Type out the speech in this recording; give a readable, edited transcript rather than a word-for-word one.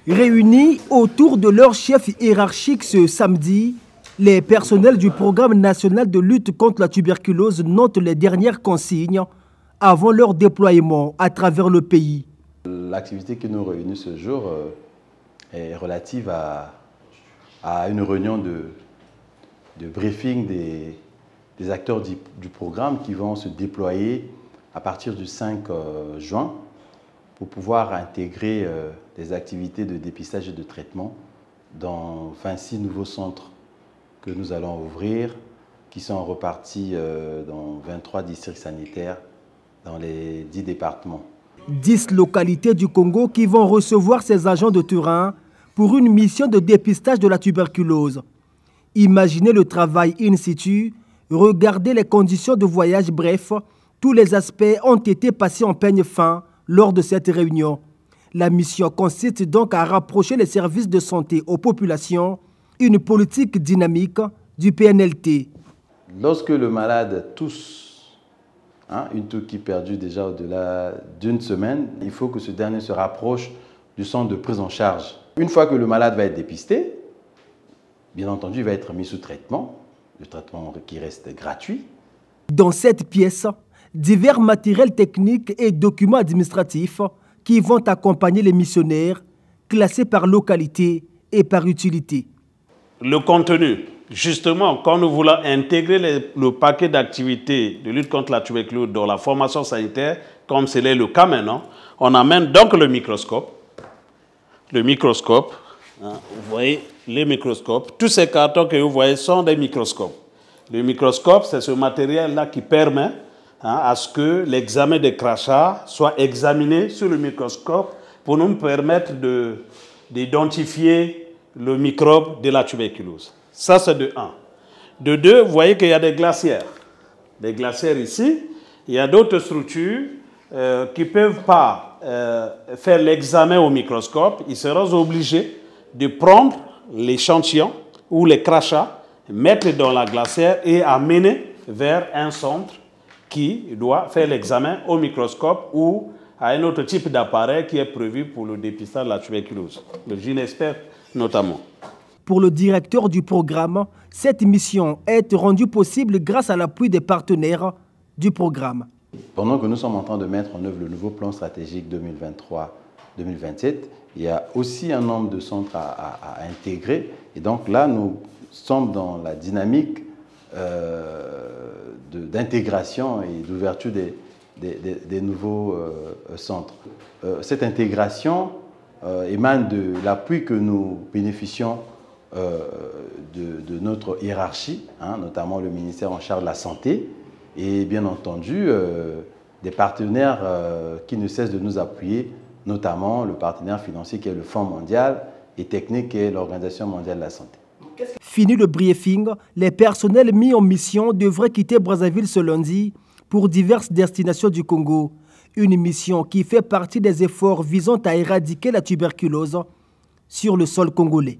Réunis autour de leur chef hiérarchique ce samedi, les personnels du programme national de lutte contre la tuberculose notent les dernières consignes avant leur déploiement à travers le pays. L'activité qui nous réunit ce jour est relative à une réunion de briefing des acteurs du programme qui vont se déployer à partir du 5 juin pour pouvoir intégrer des activités de dépistage et de traitement dans 26 nouveaux centres que nous allons ouvrir, qui sont repartis dans 23 districts sanitaires dans les 10 départements. 10 localités du Congo qui vont recevoir ces agents de terrain pour une mission de dépistage de la tuberculose. Imaginez le travail in situ, regardez les conditions de voyage, bref, tous les aspects ont été passés en peigne fin lors de cette réunion. La mission consiste donc à rapprocher les services de santé aux populations, une politique dynamique du PNLT. Lorsque le malade tousse une toux perdue déjà au-delà d'une semaine, il faut que ce dernier se rapproche du centre de prise en charge. Une fois que le malade va être dépisté, bien entendu, il va être mis sous traitement, le traitement qui reste gratuit. Dans cette pièce, divers matériels techniques et documents administratifs qui vont accompagner les missionnaires, classés par localité et par utilité. Le contenu, justement, quand nous voulons intégrer le paquet d'activités de lutte contre la tuberculose dans la formation sanitaire, comme c'est le cas maintenant, on amène donc le microscope. Le microscope, vous voyez les microscopes. Tous ces cartons que vous voyez sont des microscopes. Le microscope, c'est ce matériel-là qui permet à ce que l'examen des crachats soit examiné sur le microscope pour nous permettre d'identifier le microbe de la tuberculose. Ça, c'est de 1. De 2, vous voyez qu'il y a des glacières. Des glacières ici. Il y a d'autres structures qui ne peuvent pas faire l'examen au microscope. Ils seront obligés de prendre l'échantillon ou les crachats, mettre dans la glacière et amener vers un centre qui doit faire l'examen au microscope ou à un autre type d'appareil qui est prévu pour le dépistage de la tuberculose, le GeneXpert notamment. Pour le directeur du programme, cette mission est rendue possible grâce à l'appui des partenaires du programme. Pendant que nous sommes en train de mettre en œuvre le nouveau plan stratégique 2023-2027, il y a aussi un nombre de centres à intégrer. Et donc là, nous sommes dans la dynamique d'intégration et d'ouverture des nouveaux centres. Cette intégration émane de l'appui que nous bénéficions de notre hiérarchie, notamment le ministère en charge de la Santé, et bien entendu des partenaires qui ne cessent de nous appuyer, notamment le partenaire financier qui est le Fonds mondial et technique qui est l'Organisation mondiale de la santé. Fini le briefing, les personnels mis en mission devraient quitter Brazzaville ce lundi pour diverses destinations du Congo. Une mission qui fait partie des efforts visant à éradiquer la tuberculose sur le sol congolais.